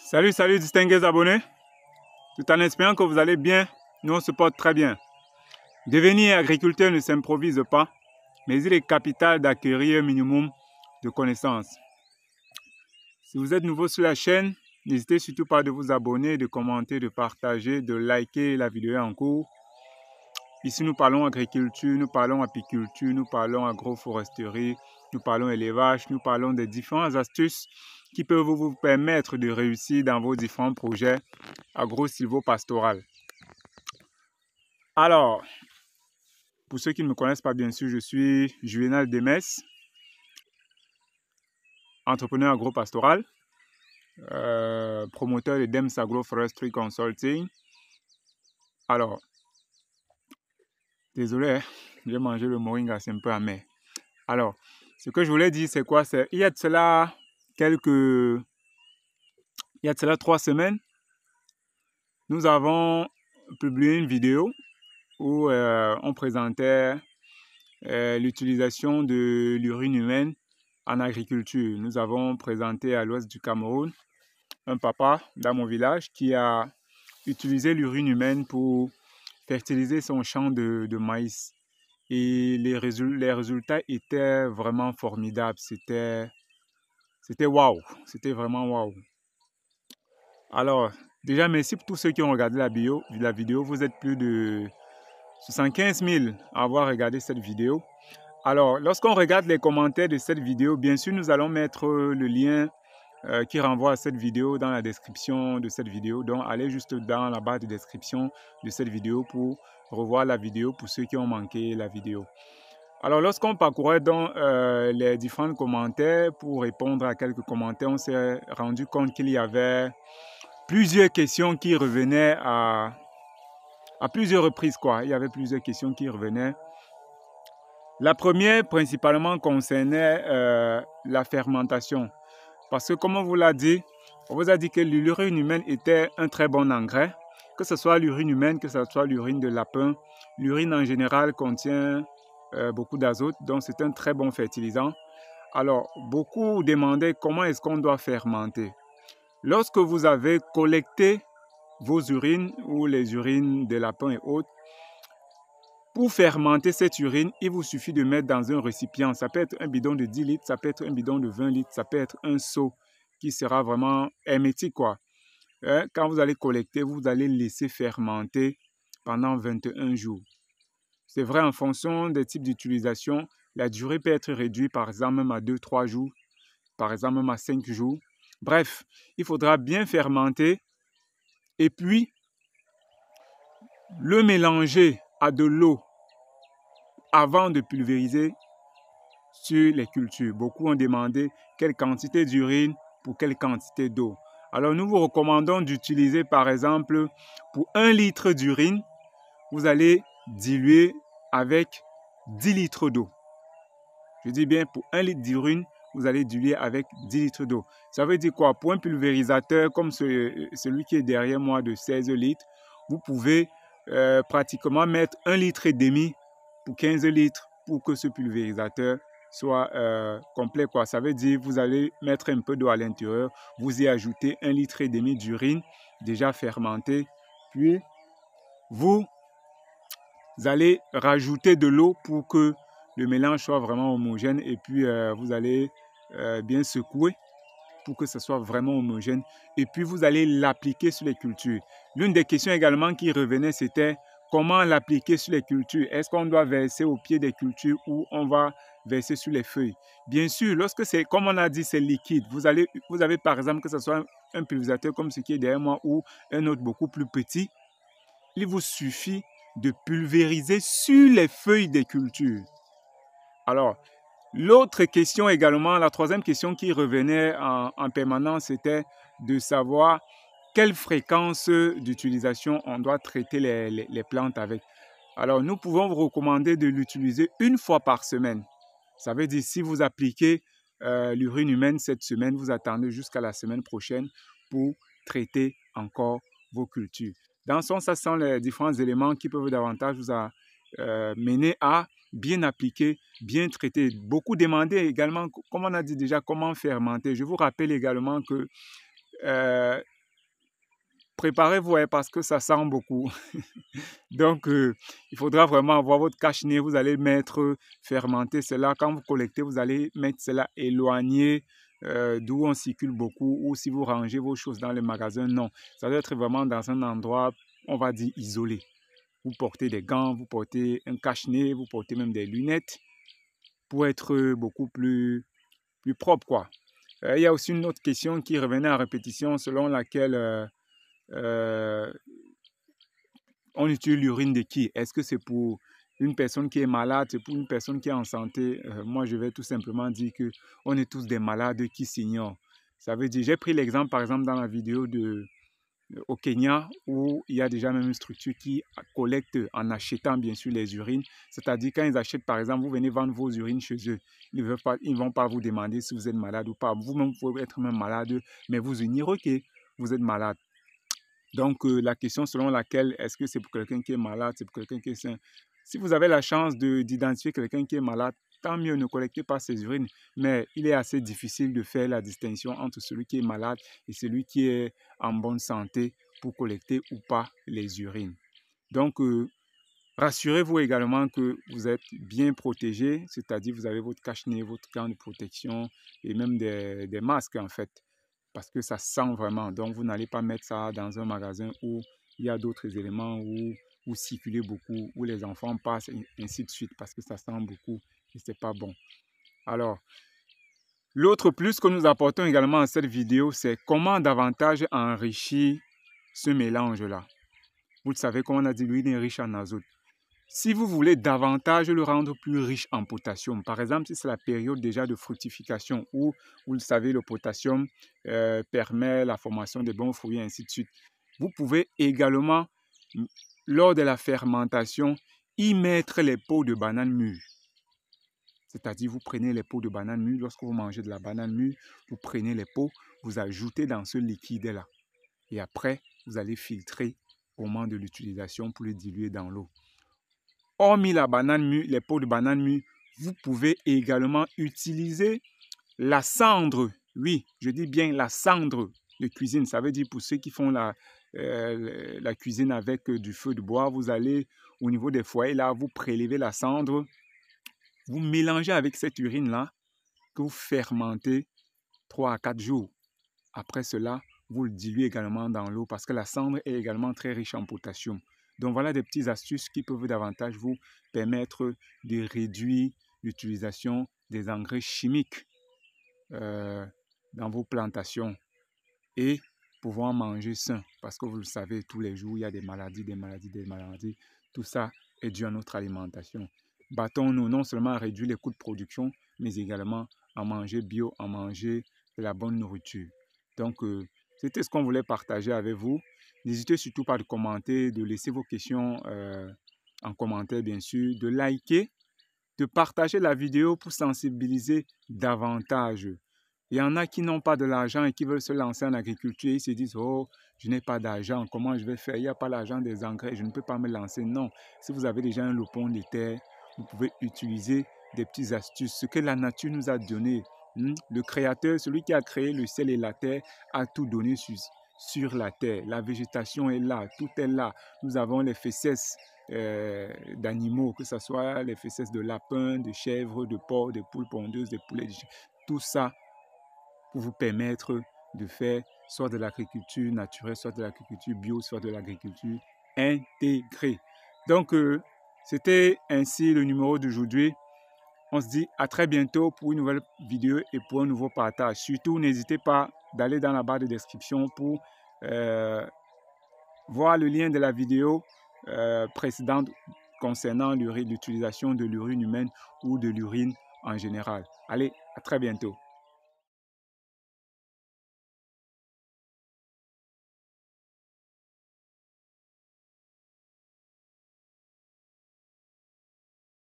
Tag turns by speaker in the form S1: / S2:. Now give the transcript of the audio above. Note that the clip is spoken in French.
S1: Salut distingués abonnés. Tout en espérant que vous allez bien, nous on se porte très bien. Devenir agriculteur ne s'improvise pas, mais il est capital d'acquérir un minimum de connaissances. Si vous êtes nouveau sur la chaîne, n'hésitez surtout pas de vous abonner, de commenter, de partager, de liker la vidéo en cours. Ici nous parlons agriculture, nous parlons apiculture, nous parlons agroforesterie, nous parlons élevage, nous parlons des différentes astuces qui peuvent vous permettre de réussir dans vos différents projets agro-silvo-pastoral. Alors, pour ceux qui ne me connaissent pas, bien sûr, je suis Juvenal Demès, entrepreneur agro-pastoral, promoteur de Dems Agroforestry Consulting. Alors, désolé, j'ai mangé le moringa, c'est un peu amer. Alors, ce que je voulais dire, c'est quoi? Il y a de cela 3 semaines, nous avons publié une vidéo où on présentait l'utilisation de l'urine humaine en agriculture. Nous avons présenté à l'ouest du Cameroun un papa dans mon village qui a utilisé l'urine humaine pour fertiliser son champ de maïs. Et les résultats étaient vraiment formidables. C'était waouh, c'était vraiment waouh. Alors, déjà, merci pour tous ceux qui ont regardé la vidéo. Vous êtes plus de 75 000 à avoir regardé cette vidéo. Alors, lorsqu'on regarde les commentaires de cette vidéo, bien sûr, nous allons mettre le lien qui renvoie à cette vidéo dans la description de cette vidéo. Donc, allez juste dans la barre de description de cette vidéo pour revoir la vidéo pour ceux qui ont manqué la vidéo. Alors, lorsqu'on parcourait donc les différents commentaires pour répondre à quelques commentaires, on s'est rendu compte qu'il y avait plusieurs questions qui revenaient à plusieurs reprises, quoi. Il y avait plusieurs questions qui revenaient. La première, principalement, concernait la fermentation. Parce que, comme on vous l'a dit, on vous a dit que l'urine humaine était un très bon engrais. Que ce soit l'urine humaine, que ce soit l'urine de lapin. L'urine, en général, contient beaucoup d'azote, donc c'est un très bon fertilisant. Alors, beaucoup demandaient comment est-ce qu'on doit fermenter. Lorsque vous avez collecté vos urines ou les urines des lapins et autres, pour fermenter cette urine, il vous suffit de mettre dans un récipient. Ça peut être un bidon de 10 litres, ça peut être un bidon de 20 litres, ça peut être un seau qui sera vraiment hermétique, quoi. Quand vous allez collecter, vous allez laisser fermenter pendant 21 jours. C'est vrai, en fonction des types d'utilisation, la durée peut être réduite, par exemple, même à 2-3 jours, par exemple, même à 5 jours. Bref, il faudra bien fermenter et puis le mélanger à de l'eau avant de pulvériser sur les cultures. Beaucoup ont demandé quelle quantité d'urine pour quelle quantité d'eau. Alors, nous vous recommandons d'utiliser, par exemple, pour 1 litre d'urine, vous allez diluer avec 10 litres d'eau. Je dis bien, pour 1 litre d'urine, vous allez diluer avec 10 litres d'eau. Ça veut dire quoi? Pour un pulvérisateur comme celui qui est derrière moi de 16 litres, vous pouvez pratiquement mettre 1,5 litre pour 15 litres pour que ce pulvérisateur soit complet, quoi. Ça veut dire vous allez mettre un peu d'eau à l'intérieur, vous y ajoutez 1,5 litre d'urine déjà fermentée, puis vous allez rajouter de l'eau pour que le mélange soit vraiment homogène et puis vous allez bien secouer pour que ce soit vraiment homogène et puis vous allez l'appliquer sur les cultures. L'une des questions également qui revenait, c'était comment l'appliquer sur les cultures. Est-ce qu'on doit verser au pied des cultures ou on va verser sur les feuilles? Bien sûr, lorsque c'est, comme on a dit, c'est liquide, vous avez par exemple que ce soit un pulvérisateur comme ce qui est derrière moi ou un autre beaucoup plus petit, il vous suffit de pulvériser sur les feuilles des cultures. Alors, l'autre question également, la troisième question qui revenait en permanence, c'était de savoir quelle fréquence d'utilisation on doit traiter les plantes avec. Alors, nous pouvons vous recommander de l'utiliser 1 fois par semaine. Ça veut dire si vous appliquez l'urine humaine cette semaine, vous attendez jusqu'à la semaine prochaine pour traiter encore vos cultures. Dans ce sens, ça sont les différents éléments qui peuvent davantage vous mener à bien appliquer, bien traiter. Beaucoup demandaient également, comme on a dit déjà, comment fermenter. Je vous rappelle également que préparez-vous parce que ça sent beaucoup. Donc, il faudra vraiment avoir votre cache-nez. Vous allez mettre fermenter cela. Quand vous collectez, vous allez mettre cela éloigné d'où on circule beaucoup. Ou si vous rangez vos choses dans les magasins, non. Ça doit être vraiment dans un endroit, on va dire, isolé. Vous portez des gants, vous portez un cache-nez, vous portez même des lunettes pour être beaucoup plus propre, quoi. Il y a aussi une autre question qui revenait à répétition selon laquelle on utilise l'urine de qui? Est-ce que c'est pour une personne qui est malade, c'est pour une personne qui est en santé? Moi, je vais tout simplement dire que on est tous des malades qui s'ignorent. Ça veut dire, j'ai pris l'exemple, par exemple, dans la vidéo au Kenya, où il y a déjà même une structure qui collecte en achetant, bien sûr, les urines. C'est-à-dire, quand ils achètent, par exemple, vous venez vendre vos urines chez eux. Ils ne vont pas vous demander si vous êtes malade ou pas. Vous-même, vous pouvez être même malade, mais vous ignorez que vous êtes malade. Donc, la question selon laquelle est-ce que c'est pour quelqu'un qui est malade, c'est pour quelqu'un qui est sain. Si vous avez la chance d'identifier quelqu'un qui est malade, tant mieux, ne collectez pas ses urines. Mais il est assez difficile de faire la distinction entre celui qui est malade et celui qui est en bonne santé pour collecter ou pas les urines. Donc, rassurez-vous également que vous êtes bien protégé, c'est-à-dire vous avez votre cache-nez, votre gant de protection et même des masques en fait. Parce que ça sent vraiment. Donc, vous n'allez pas mettre ça dans un magasin où il y a d'autres éléments, où vous circulez beaucoup, où les enfants passent, et ainsi de suite, parce que ça sent beaucoup et ce n'est pas bon. Alors, l'autre plus que nous apportons également à cette vidéo, c'est comment davantage enrichir ce mélange-là. Vous le savez, comme on a dit, l'huile est riche en azote. Si vous voulez davantage le rendre plus riche en potassium, par exemple, si c'est la période déjà de fructification où, vous le savez, le potassium permet la formation de bons fruits et ainsi de suite, vous pouvez également, lors de la fermentation, y mettre les peaux de banane mûre. C'est-à-dire, vous prenez les peaux de banane mûre, lorsque vous mangez de la banane mûre, vous prenez les peaux, vous ajoutez dans ce liquide-là. Et après, vous allez filtrer au moment de l'utilisation pour le diluer dans l'eau. Hormis la banane mûre, les peaux de banane mûre, vous pouvez également utiliser la cendre. Oui, je dis bien la cendre de cuisine. Ça veut dire pour ceux qui font la cuisine avec du feu de bois, vous allez au niveau des foyers, là, vous prélevez la cendre, vous mélangez avec cette urine-là que vous fermentez 3 à 4 jours. Après cela, vous le diluez également dans l'eau parce que la cendre est également très riche en potassium. Donc voilà des petites astuces qui peuvent davantage vous permettre de réduire l'utilisation des engrais chimiques dans vos plantations et pouvoir manger sain. Parce que vous le savez, tous les jours, il y a des maladies. Tout ça est dû à notre alimentation. Battons-nous non seulement à réduire les coûts de production, mais également à manger bio, à manger de la bonne nourriture. Donc, c'était ce qu'on voulait partager avec vous. N'hésitez surtout pas de commenter, de laisser vos questions en commentaire, bien sûr, de liker, de partager la vidéo pour sensibiliser davantage. Il y en a qui n'ont pas de l'argent et qui veulent se lancer en agriculture. Ils se disent, oh, je n'ai pas d'argent, comment je vais faire? Il n'y a pas l'argent des engrais, je ne peux pas me lancer. Non, si vous avez déjà un lopon de terre, vous pouvez utiliser des petites astuces. Ce que la nature nous a donné. Le créateur, celui qui a créé le ciel et la terre, a tout donné sur la terre. La végétation est là, tout est là. Nous avons les fesses d'animaux, que ce soit les fesses de lapins, de chèvres, de porcs, de poules pondeuses, de poulets, tout ça pour vous permettre de faire soit de l'agriculture naturelle, soit de l'agriculture bio, soit de l'agriculture intégrée. Donc, c'était ainsi le numéro d'aujourd'hui. On se dit à très bientôt pour une nouvelle vidéo et pour un nouveau partage. Surtout, n'hésitez pas d'aller dans la barre de description pour voir le lien de la vidéo précédente concernant l'utilisation de l'urine humaine ou de l'urine en général. Allez, à très bientôt.